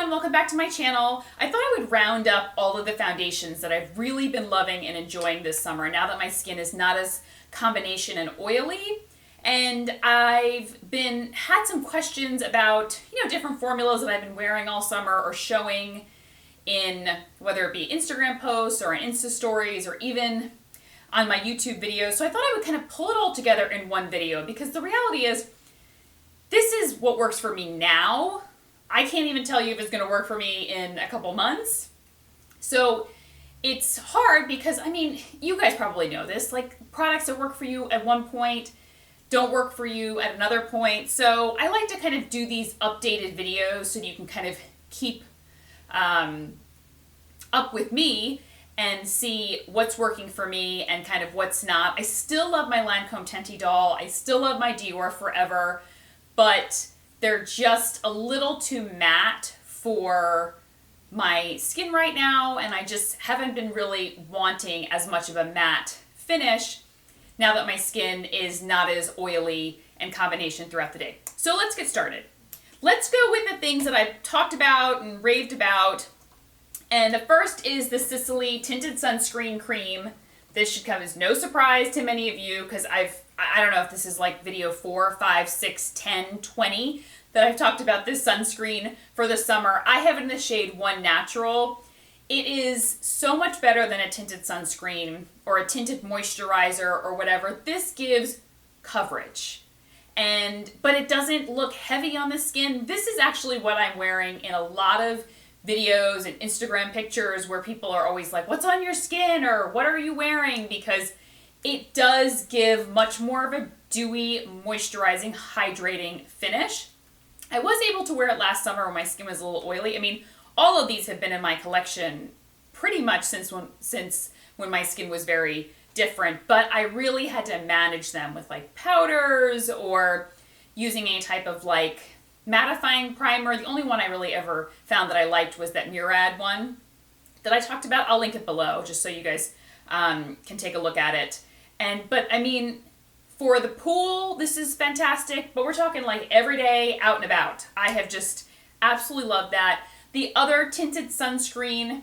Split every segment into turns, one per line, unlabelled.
everyone, welcome back to my channel. I thought I would round up all of the foundations that I've really been loving and enjoying this summer now that my skin is not as combination and oily. And I've had some questions about, different formulas that I've been wearing all summer or showing in whether it be Instagram posts or Insta stories or even on my YouTube videos. So I thought I would kind of pull it all together in one video because the reality is this is what works for me now. I can't even tell you if it's going to work for me in a couple months. So it's hard because, you guys probably know this, like products that work for you at one point don't work for you at another point. So I like to kind of do these updated videos so that you can kind of keep up with me and see what's working for me and kind of what's not. I still love my Lancome Tenti doll. I still love my Dior Forever, but they're just a little too matte for my skin right now, and I just haven't been really wanting as much of a matte finish now that my skin is not as oily and combination throughout the day. So let's get started. Let's go with the things that I've talked about and raved about. And the first is the Sicily Tinted Sunscreen Cream. This should come as no surprise to many of you because I don't know if this is like video 4, 5, 6, 10, 20 that I've talked about this sunscreen for the summer. I have it in the shade 1 Natural. It is so much better than a tinted sunscreen or a tinted moisturizer or whatever. This gives coverage. But it doesn't look heavy on the skin. This is actually what I'm wearing in a lot of videos and Instagram pictures where people are always like, what's on your skin or what are you wearing? Because it does give much more of a dewy, moisturizing, hydrating finish. I was able to wear it last summer when my skin was a little oily. All of these have been in my collection pretty much since when my skin was very different, but I really had to manage them with like powders or using any type of like mattifying primer. The only one I really ever found that I liked was that Murad one that I talked about. I'll link it below just so you guys can take a look at it. But for the pool, this is fantastic, but we're talking like every day out and about. I have just absolutely loved that. The other tinted sunscreen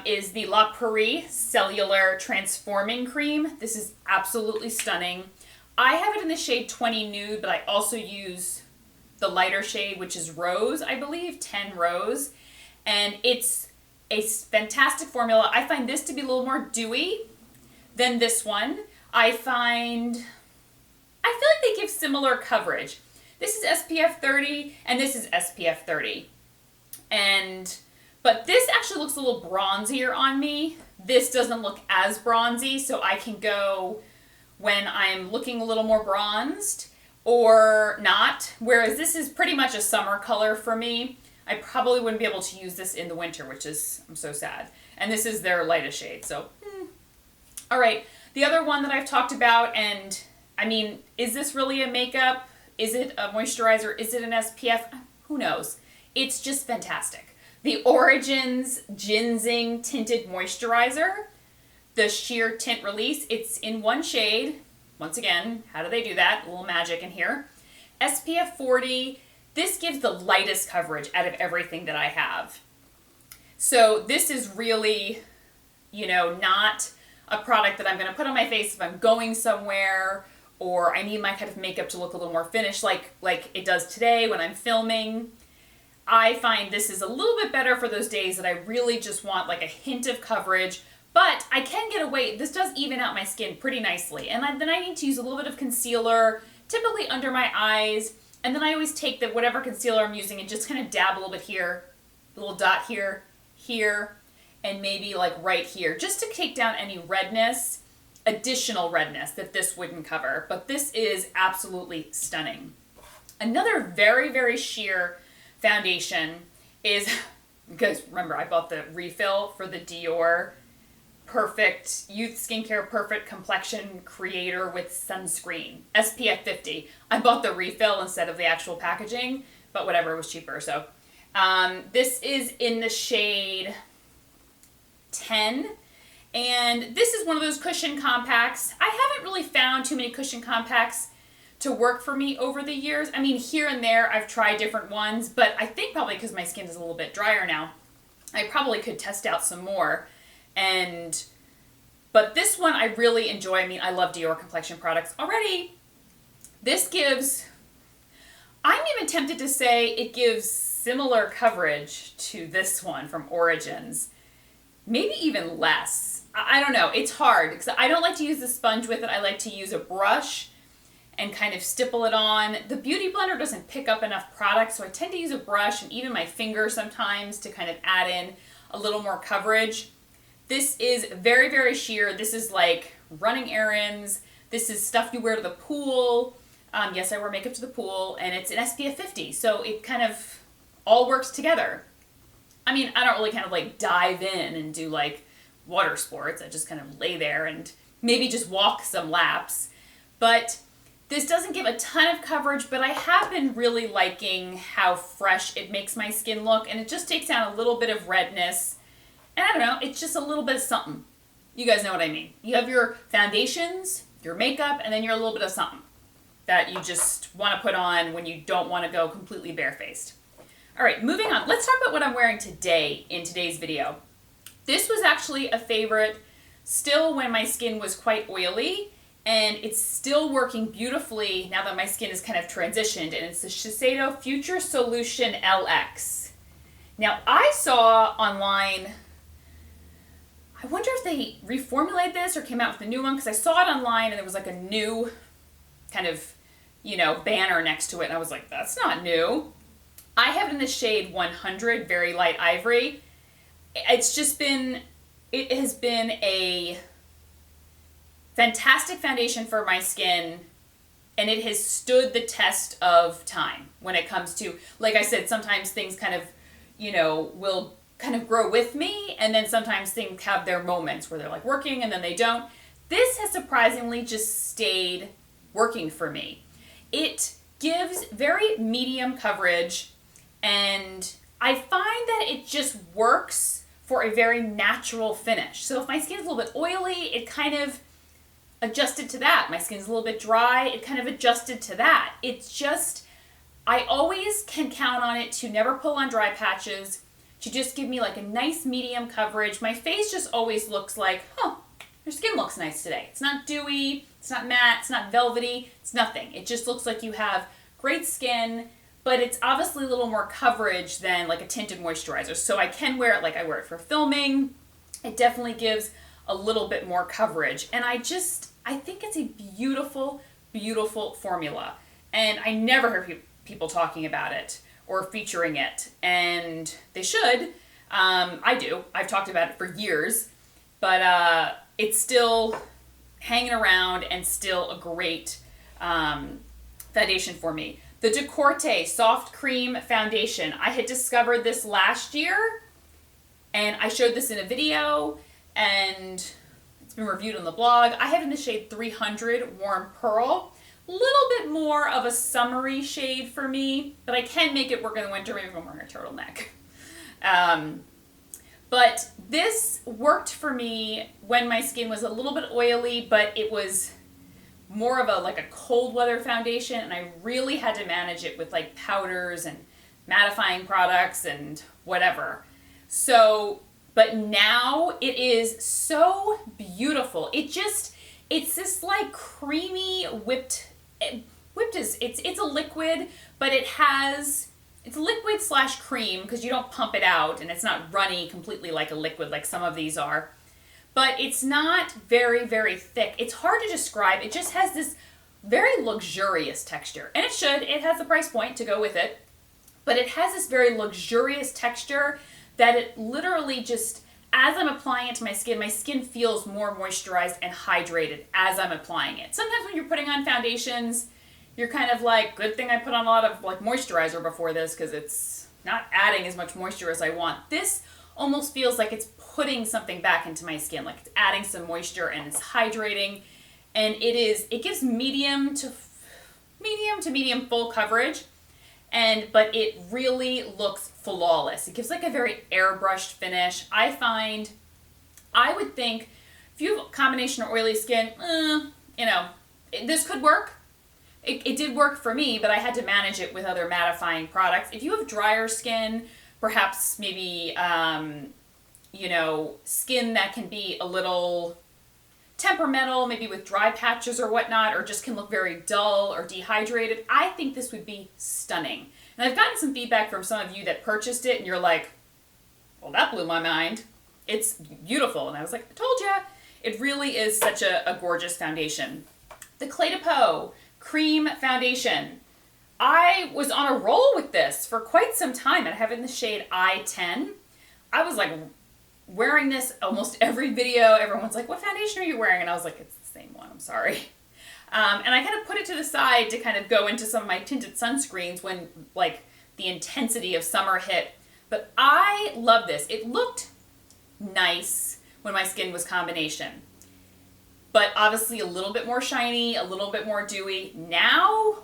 is the La Prairie Cellular Transforming Cream. This is absolutely stunning. I have it in the shade 20 Nude, but I also use the lighter shade, which is Rose, I believe, 10 Rose. And it's a fantastic formula. I find this to be a little more dewy than this one. I feel like they give similar coverage. This is SPF 30 and this is SPF 30. But this actually looks a little bronzier on me. This doesn't look as bronzy, so I can go when I'm looking a little more bronzed or not. Whereas this is pretty much a summer color for me. I probably wouldn't be able to use this in the winter, I'm so sad. And this is their lightest shade, so. All right, the other one that I've talked about, and is this really a makeup? Is it a moisturizer? Is it an SPF? Who knows? It's just fantastic. The Origins Ginseng Tinted Moisturizer, the Sheer Tint Release. It's in one shade. Once again, how do they do that? A little magic in here. SPF 40. This gives the lightest coverage out of everything that I have. So this is really, not a product that I'm going to put on my face if I'm going somewhere or I need my kind of makeup to look a little more finished like it does today when I'm filming. I find this is a little bit better for those days that I really just want like a hint of coverage, but I can get away. This does even out my skin pretty nicely. And then I need to use a little bit of concealer, typically under my eyes. And then I always take whatever concealer I'm using and just kind of dab a little bit here, a little dot here, and maybe like right here, just to take down any redness, additional redness that this wouldn't cover. But this is absolutely stunning. Another very, very sheer foundation is, because remember, I bought the refill for the Dior Perfect Youth Skincare Perfect Complexion Creator with Sunscreen, SPF 50. I bought the refill instead of the actual packaging, but whatever, it was cheaper. So this is in the shade 10, and this is one of those cushion compacts. I haven't really found too many cushion compacts to work for me over the years. I mean, here and there I've tried different ones, but I think probably because my skin is a little bit drier now, I probably could test out some more. But this one I really enjoy. I mean, I love Dior Complexion products already. This gives, I'm even tempted to say it gives similar coverage to this one from Origins. Maybe even less. I don't know. It's hard because I don't like to use the sponge with it. I like to use a brush and kind of stipple it on. The Beauty Blender doesn't pick up enough product, so I tend to use a brush and even my finger sometimes to kind of add in a little more coverage. This is very, very sheer. This is like running errands. This is stuff you wear to the pool. Yes, I wear makeup to the pool, and it's an SPF 50, so it kind of all works together. I mean, I don't really kind of like dive in and do like water sports. I just kind of lay there and maybe just walk some laps. But this doesn't give a ton of coverage, but I have been really liking how fresh it makes my skin look, and it just takes out a little bit of redness. And I don't know, it's just a little bit of something. You guys know what I mean. You have your foundations, your makeup, and then you're a little bit of something that you just want to put on when you don't want to go completely barefaced. All right, moving on. Let's talk about what I'm wearing today in today's video. This was actually a favorite still when my skin was quite oily, and it's still working beautifully now that my skin is kind of transitioned, and it's the Shiseido Future Solution LX. Now, I saw online, I wonder if they reformulated this or came out with a new one, because I saw it online and there was like a new kind of, banner next to it, and I was like, that's not new. I have it in the shade 100, very light ivory. It has been a fantastic foundation for my skin, and it has stood the test of time when it comes to, like I said, sometimes things kind of, will kind of grow with me, and then sometimes things have their moments where they're like working and then they don't. This has surprisingly just stayed working for me. It gives very medium coverage, and I find that it just works for a very natural finish. So if my skin is a little bit oily, it kind of adjusted to that. My skin's a little bit dry, it kind of adjusted to that. It's just, I always can count on it to never pull on dry patches, to just give me like a nice medium coverage. My face just always looks like, your skin looks nice today. It's not dewy, it's not matte, it's not velvety, it's nothing. It just looks like you have great skin, but it's obviously a little more coverage than like a tinted moisturizer. So I can wear it like I wear it for filming. It definitely gives a little bit more coverage. And I think it's a beautiful, beautiful formula. And I never hear people talking about it or featuring it. And they should. I do. I've talked about it for years. But it's still hanging around and still a great foundation for me. The Decorte Soft Cream Foundation. I had discovered this last year, and I showed this in a video, and it's been reviewed on the blog. I have it in the shade 300 Warm Pearl. A little bit more of a summery shade for me, but I can make it work in the winter, maybe if I'm wearing a turtleneck. But this worked for me when my skin was a little bit oily, but it was more of a cold weather foundation, and I really had to manage it with like powders and mattifying products and whatever. So, but now it is so beautiful. It's this like creamy whipped is, it's a liquid, but it's liquid / cream because you don't pump it out, and it's not runny completely like a liquid like some of these are. But it's not very, very thick. It's hard to describe. It just has this very luxurious texture. And it should. It has a price point to go with it. But it has this very luxurious texture that it literally just, as I'm applying it to my skin feels more moisturized and hydrated as I'm applying it. Sometimes when you're putting on foundations, you're kind of like, good thing I put on a lot of like moisturizer before this because it's not adding as much moisture as I want. This almost feels like it's putting something back into my skin, like it's adding some moisture and it's hydrating, and it gives medium to medium full coverage, but it really looks flawless. It gives like a very airbrushed finish. I would think if you have a combination of oily skin, this could work, it did work for me, but I had to manage it with other mattifying products. If you have drier skin, perhaps maybe, skin that can be a little temperamental, maybe with dry patches or whatnot, or just can look very dull or dehydrated, I think this would be stunning. And I've gotten some feedback from some of you that purchased it and you're like, well, that blew my mind. It's beautiful. And I was like, I told ya. It really is such a gorgeous foundation. The Clé de Peau Cream Foundation. I was on a roll with this for quite some time. I have it in the shade I-10. I was like wearing this almost every video. Everyone's like, what foundation are you wearing? And I was like, it's the same one, I'm sorry. And I kind of put it to the side to kind of go into some of my tinted sunscreens when like the intensity of summer hit. But I love this. It looked nice when my skin was combination. But obviously a little bit more shiny, a little bit more dewy. Now,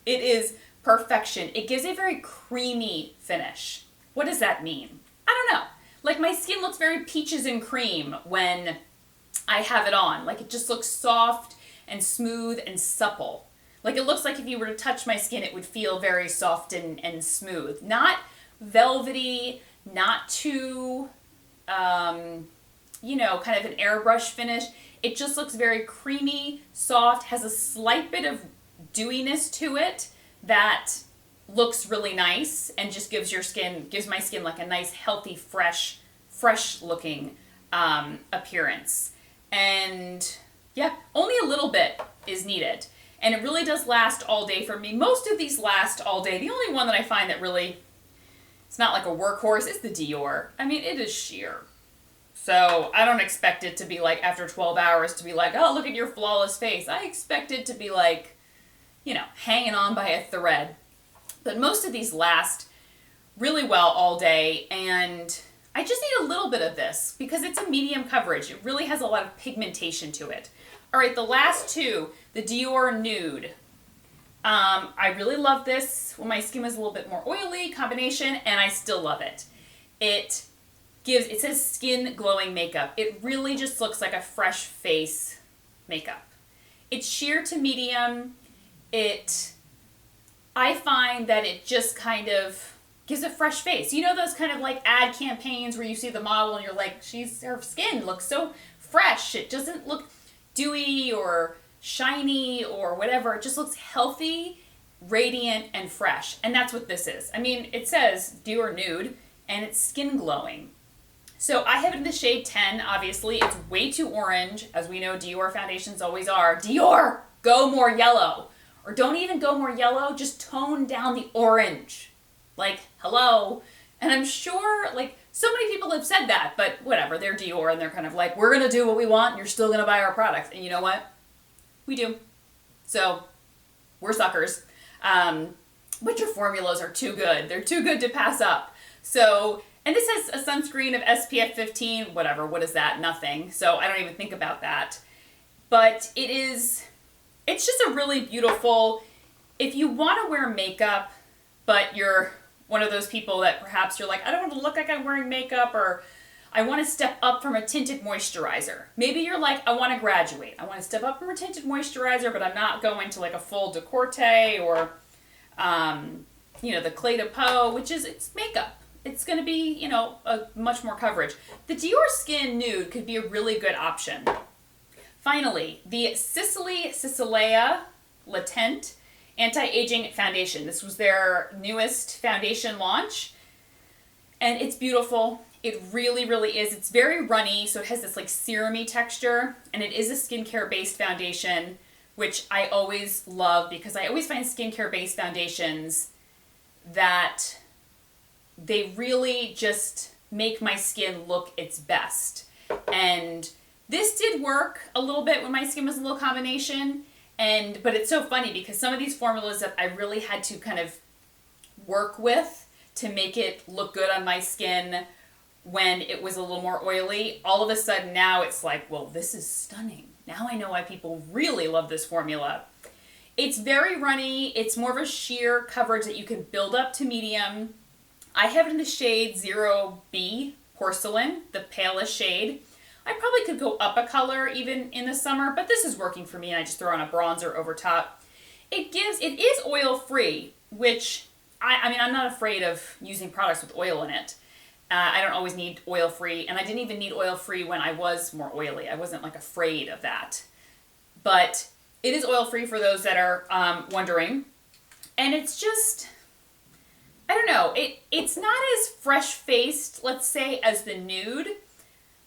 it is perfection. It gives a very creamy finish. What does that mean? I don't know. Like my skin looks very peaches and cream when I have it on. Like it just looks soft and smooth and supple. Like it looks like if you were to touch my skin, it would feel very soft and smooth. Not velvety, not too, kind of an airbrush finish. It just looks very creamy, soft, has a slight bit of dewiness to it that looks really nice and just gives my skin like a nice, healthy, fresh looking appearance. And yeah, only a little bit is needed. And it really does last all day for me. Most of these last all day. The only one that I find that really, it's not like a workhorse, is the Dior. I mean, it is sheer. So I don't expect it to be like after 12 hours to be like, oh, look at your flawless face. I expect it to be like, hanging on by a thread. But most of these last really well all day, and I just need a little bit of this because it's a medium coverage. It really has a lot of pigmentation to it. All right, the last two, the Dior Nude. I really love this when my skin was a little bit more oily combination, and I still love it. It says skin glowing makeup. It really just looks like a fresh face makeup. It's sheer to medium. I find that it just kind of gives a fresh face. You know those kind of like ad campaigns where you see the model and you're like, her skin looks so fresh. It doesn't look dewy or shiny or whatever. It just looks healthy, radiant, and fresh. And that's what this is. I mean, it says Dior Nude and it's skin glowing. So I have it in the shade 10, obviously. It's way too orange, as we know Dior foundations always are. Dior, go more yellow. Or don't even go more yellow, just tone down the orange. Like, hello. And I'm sure, like, so many people have said that, but whatever, they're Dior and they're kind of like, we're going to do what we want and you're still going to buy our products. And you know what? We do. So, we're suckers. But your formulas are too good. They're too good to pass up. So, and this has a sunscreen of SPF 15, whatever, what is that? Nothing. So I don't even think about that. But it's just a really beautiful, if you want to wear makeup, but you're one of those people that perhaps you're like, I don't want to look like I'm wearing makeup, or I want to step up from a tinted moisturizer. Maybe you're like, I want to graduate. I want to step up from a tinted moisturizer, but I'm not going to like a full Decorte or, the Clé de Peau, which is, it's makeup. It's going to be, a much more coverage. The Dior Skin Nude could be a really good option. Finally, the Sicilea Latent Anti-Aging Foundation. This was their newest foundation launch, and it's beautiful. It really, really is. It's very runny, so it has this like serum-y texture, and it is a skincare-based foundation, which I always love because I always find skincare-based foundations that they really just make my skin look its best. And this did work a little bit when my skin was a little combination, but it's so funny because some of these formulas that I really had to kind of work with to make it look good on my skin when it was a little more oily, all of a sudden now it's like, well, this is stunning. Now I know why people really love this formula. It's very runny. It's more of a sheer coverage that you can build up to medium. I have it in the shade 0B Porcelain, the palest shade. I probably could go up a color even in the summer, but this is working for me, and I just throw on a bronzer over top. It is oil free, which I mean, I'm not afraid of using products with oil in it. I don't always need oil free, and I didn't even need oil free when I was more oily. I wasn't like afraid of that. But it is oil free for those that are wondering. And it's just, I don't know, it's not as fresh faced, let's say, as the Nude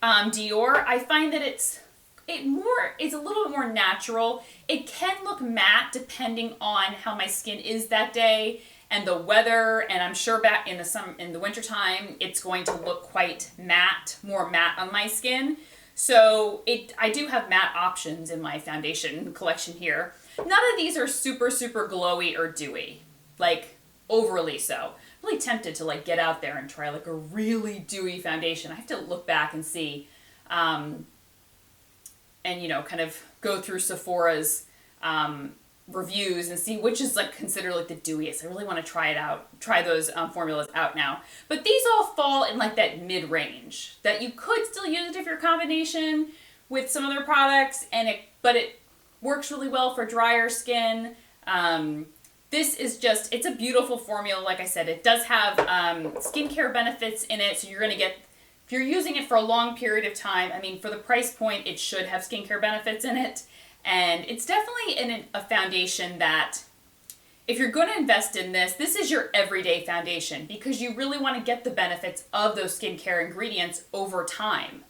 Dior. I find that it's a little bit more natural. It can look matte depending on how my skin is that day and the weather, and I'm sure back in the wintertime it's going to look quite matte, more matte on my skin. So I do have matte options in my foundation collection here. None of these are super, super glowy or dewy, like overly so. I'm really tempted to like get out there and try like a really dewy foundation. I have to look back and see, and you know, kind of go through Sephora's reviews and see which is like considered like the dewiest. I really want to try those formulas out now. But these all fall in like that mid-range that you could still use it if you're a combination with some other products, but it works really well for drier skin. This is just, it's a beautiful formula. Like I said, it does have skincare benefits in it, so you're going to get, if you're using it for a long period of time, I mean, for the price point, it should have skincare benefits in it. And it's definitely a foundation that, if you're going to invest in this, this is your everyday foundation because you really want to get the benefits of those skincare ingredients over time.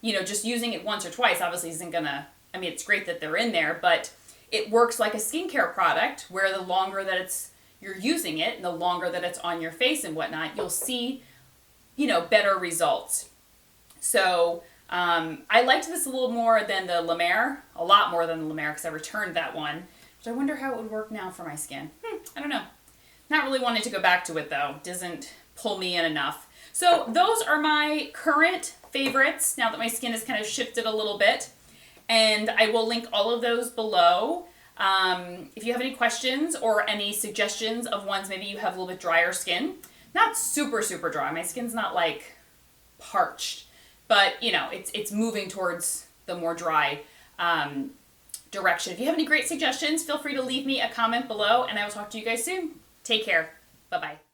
You know, just using it once or twice obviously isn't going to, I mean, it's great that they're in there, but it works like a skincare product where the longer that you're using it and the longer that it's on your face and whatnot, you'll see, you know, better results. So I liked this a little more than the La Mer, a lot more than the La Mer because I returned that one. But I wonder how it would work now for my skin. I don't know. Not really wanting to go back to it though. Doesn't pull me in enough. So those are my current favorites now that my skin has kind of shifted a little bit. And I will link all of those below. If you have any questions or any suggestions of ones maybe you have a little bit drier skin. Not super, super dry. My skin's not like parched. But, you know, it's moving towards the more dry direction. If you have any great suggestions, feel free to leave me a comment below, and I will talk to you guys soon. Take care. Bye-bye.